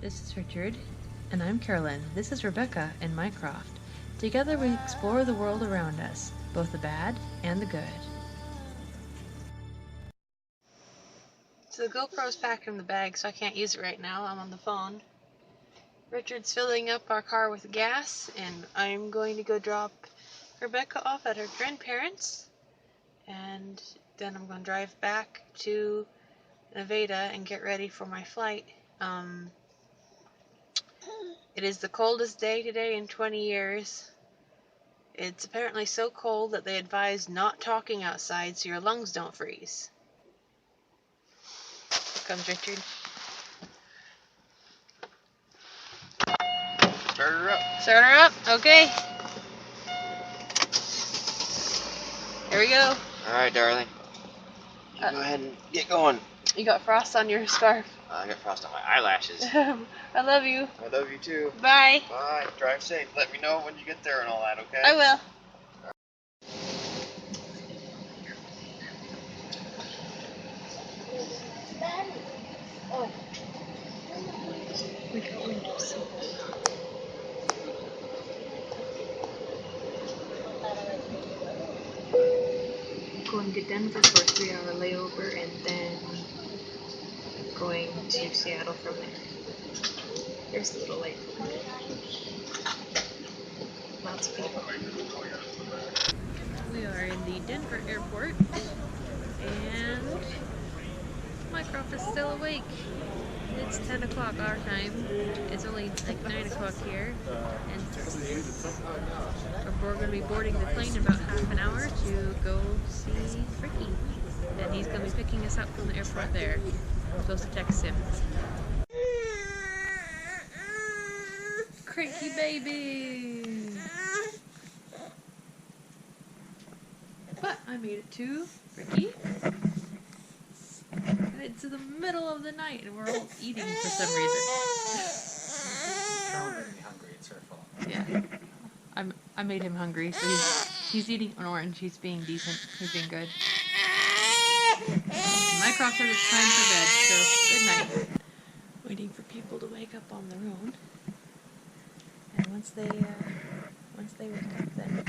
This is Richard. And I'm Carolyn. This is Rebecca in Mycroft. Together we explore the world around us, both the bad and the good. So the GoPro's packed in the bag, so I can't use it right now. I'm on the phone. Richard's filling up our car with gas, and I'm going to go drop Rebecca off at her grandparents', and then I'm going to drive back to Nevada and get ready for my flight. It is the coldest day today in 20 years. It's apparently so cold that they advise not talking outside so your lungs don't freeze. Here comes Richard. Start her up. Start her up? Okay. Here we go. Alright, darling. You go ahead and get going. You got frost on your scarf. I got frost on my eyelashes. I love you. I love you too. Bye. Bye. Drive safe. Let me know when you get there and all that, okay? I will. Oh. We got windows. Going to Denver for a 3-hour layover and then going to Seattle from there. There's the little lake. Lots of people. We are in the Denver airport and Mycroft is still awake. It's 10 o'clock our time. It's only like 9 o'clock here. And we're going to be boarding the plane in about half an hour to go see Ricky. And he's going to be picking us up from the airport there. I'm supposed to text him. Cranky baby! But I made it to Ricky. And it's in the middle of the night and we're all eating for some reason. Carol made me hungry. It's her fault. Yeah. I made him hungry, so he's eating an orange. He's being decent. He's being good. Mycroft says it's time for bed, so good night. Waiting for people to wake up on their own. And once they wake up, then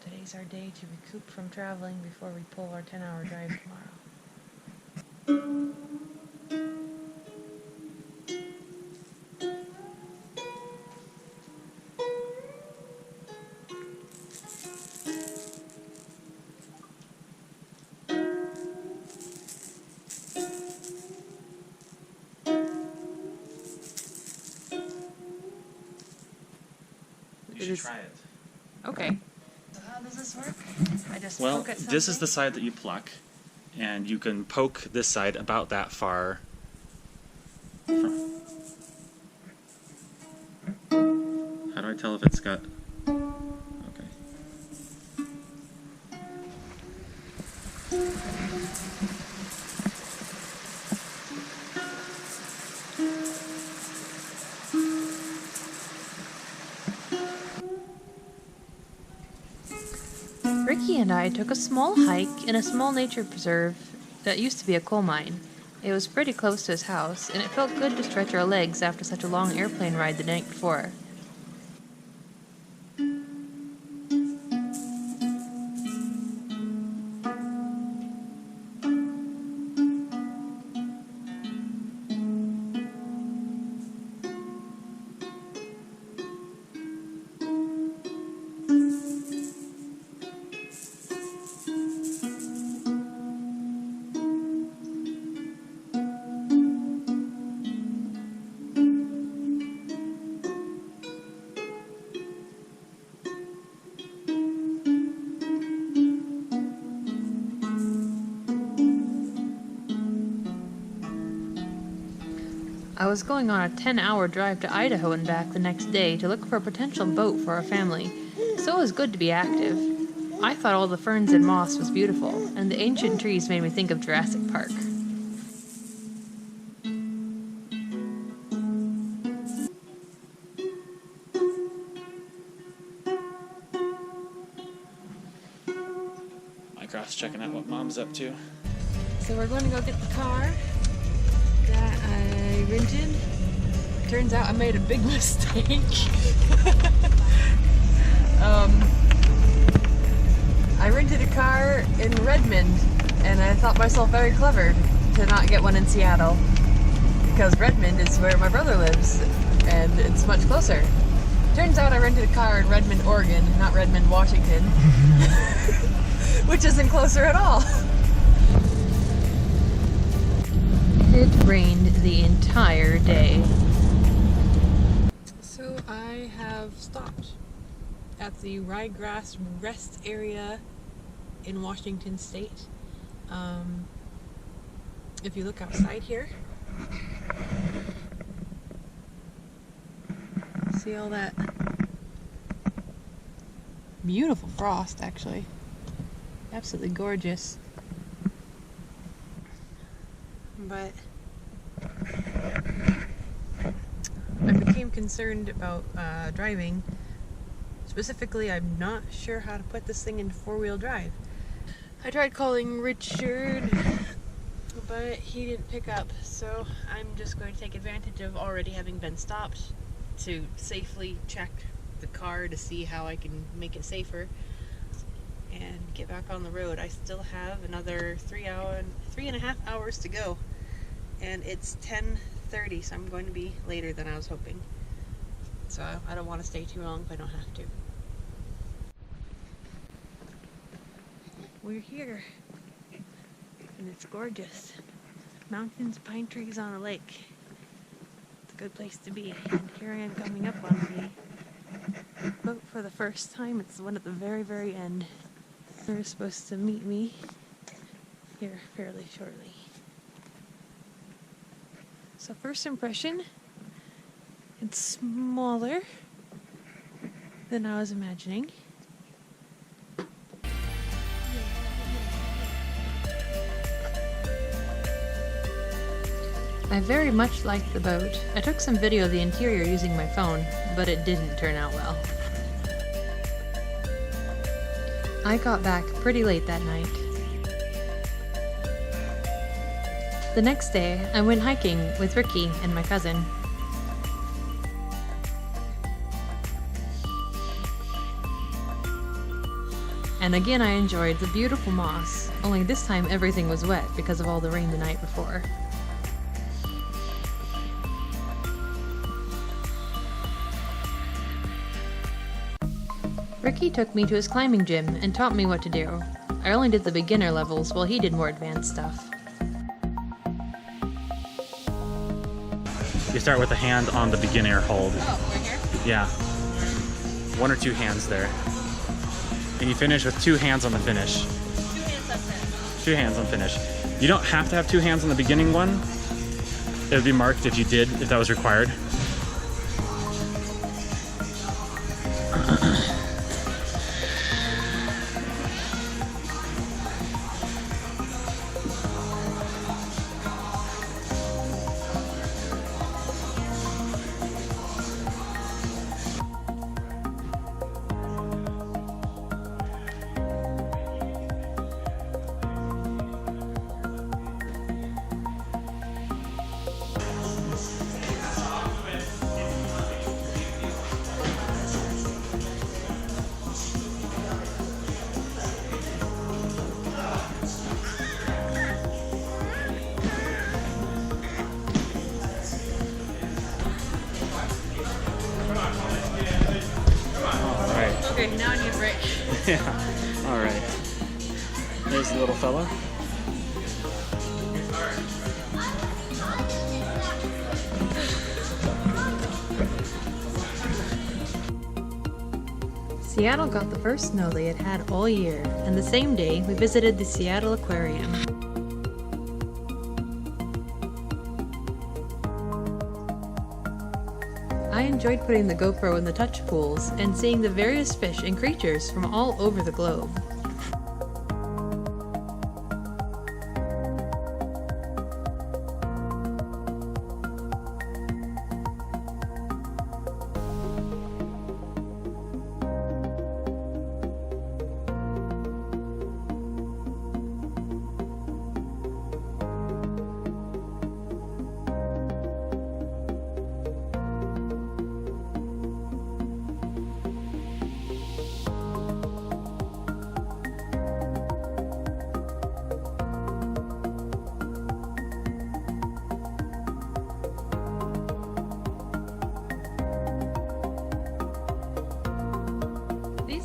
today's our day to recoup from traveling before we pull our 10-hour drive tomorrow. You should try it. Okay. So how does this work? I just Well, poke at something? this is the side that you pluck, and you can poke this side about that far. How do I tell if it's got... Okay. Ricky and I took a small hike in a small nature preserve that used to be a coal mine. It was pretty close to his house, and it felt good to stretch our legs after such a long airplane ride the night before. I was going on a 10-hour drive to Idaho and back the next day to look for a potential boat for our family, so it was good to be active. I thought all the ferns and moss was beautiful, and the ancient trees made me think of Jurassic Park. Mycroft's checking out what Mom's up to. So we're going to go get the car that I rented. Turns out I made a big mistake. I rented a car in Redmond, and I thought myself very clever to not get one in Seattle, because Redmond is where my brother lives, and it's much closer. Turns out I rented a car in Redmond, Oregon, not Redmond, Washington, which isn't closer at all. It rained the entire day. So I have stopped at the Ryegrass Rest Area in Washington State. If you look outside here, see all that beautiful frost, actually. Absolutely gorgeous. But I became concerned about driving. Specifically, I'm not sure how to put this thing into four-wheel drive. I tried calling Richard, but he didn't pick up, so I'm just going to take advantage of already having been stopped to safely check the car to see how I can make it safer and get back on the road. I still have another 3.5 hours to go, and it's 10:30, so I'm going to be later than I was hoping. So I don't want to stay too long if I don't have to. We're here, and it's gorgeous. Mountains, pine trees on a lake. It's a good place to be. And here I am coming up on the boat for the first time. It's the one at the very, very end. They're supposed to meet me here fairly shortly. So first impression, it's smaller than I was imagining. I very much liked the boat. I took some video of the interior using my phone, but it didn't turn out well. I got back pretty late that night. The next day, I went hiking with Ricky and my cousin. And again I enjoyed the beautiful moss, only this time everything was wet because of all the rain the night before. Ricky took me to his climbing gym and taught me what to do. I only did the beginner levels while he did more advanced stuff. You start with a hand on the beginner hold. Oh, right here? Yeah. 1 or 2 hands there. And you finish with 2 hands on the finish. 2 hands on finish. 2 hands on finish. You don't have to have 2 hands on the beginning one. It would be marked if you did, if that was required. Okay, now I need a break. Yeah. All right. There's the little fella. Seattle got the first snow they had had all year, and the same day we visited the Seattle Aquarium. I enjoyed putting the GoPro in the touch pools and seeing the various fish and creatures from all over the globe.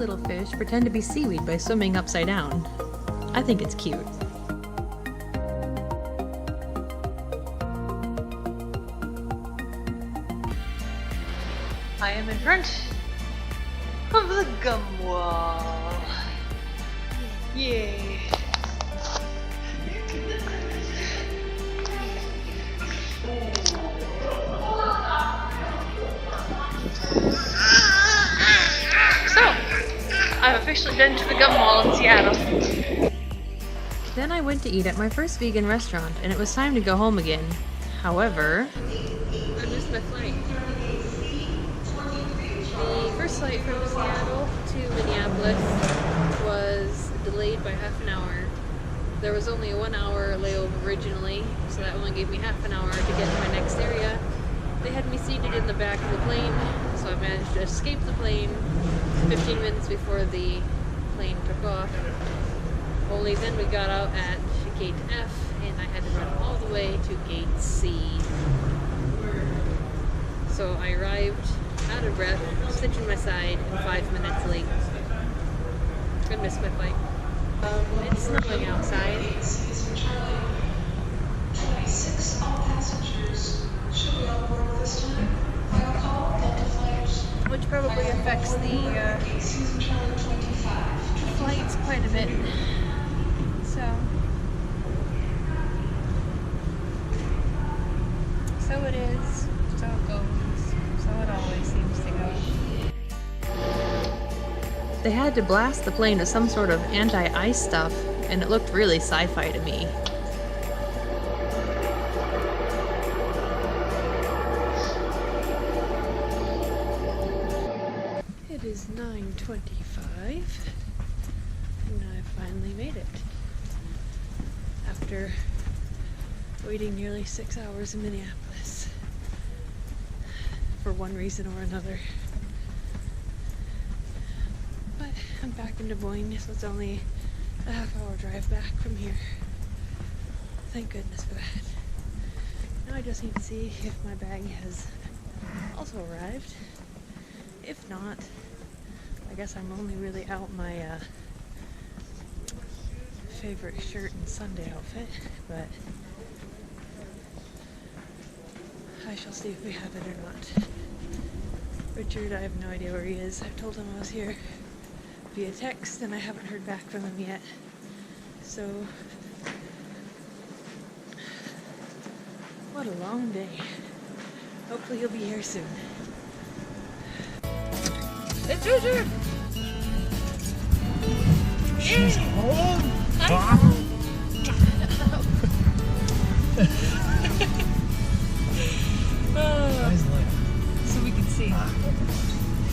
little fish pretend to be seaweed by swimming upside down. I think it's cute. I am in front of the gum wall. Yay! So, I've officially been to the gum wall in Seattle. Then I went to eat at my first vegan restaurant, and it was time to go home again. However, I missed my flight. The first flight from Seattle to Minneapolis was delayed by half an hour. There was only a 1 hour layover originally, so that only gave me half an hour to get to my next area. They had me seated in the back of the plane, so I managed to escape the plane 15 minutes before the plane took off. Only then we got out at gate F, and I had to run all the way to gate C. So I arrived out of breath, stitching my side, and 5 minutes late. I missed my flight. It's snowing outside. Which probably affects the flights quite a bit. So it is, so it goes, so it always seems to go. They had to blast the plane with some sort of anti-ice stuff, and it looked really sci-fi to me. It is 9:25, and I finally made it. After waiting nearly 6 hours in Minneapolis for one reason or another. But I'm back in Des Moines, so it's only a half-hour drive back from here. Thank goodness for that. Now I just need to see if my bag has also arrived. If not, I guess I'm only really out my favorite shirt and Sunday outfit, but I shall see if we have it or not. Richard, I have no idea where he is. I've told him I was here via text, and I haven't heard back from him yet. So, what a long day. Hopefully he'll be here soon. It's Richard! She's home! So we can see.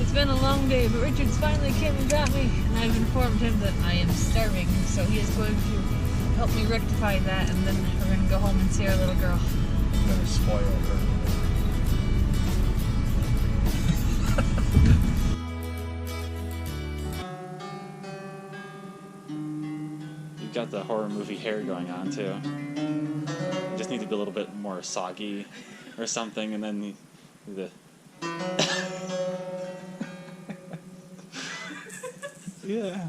It's been a long day, but Richard's finally came and got me, and I've informed him that I am starving, so he is going to help me rectify that, and then we're going to go home and see our little girl. I'm gonna spoil her. You've got the horror movie hair going on too. You just need to be a little bit more soggy or something, and then the yeah.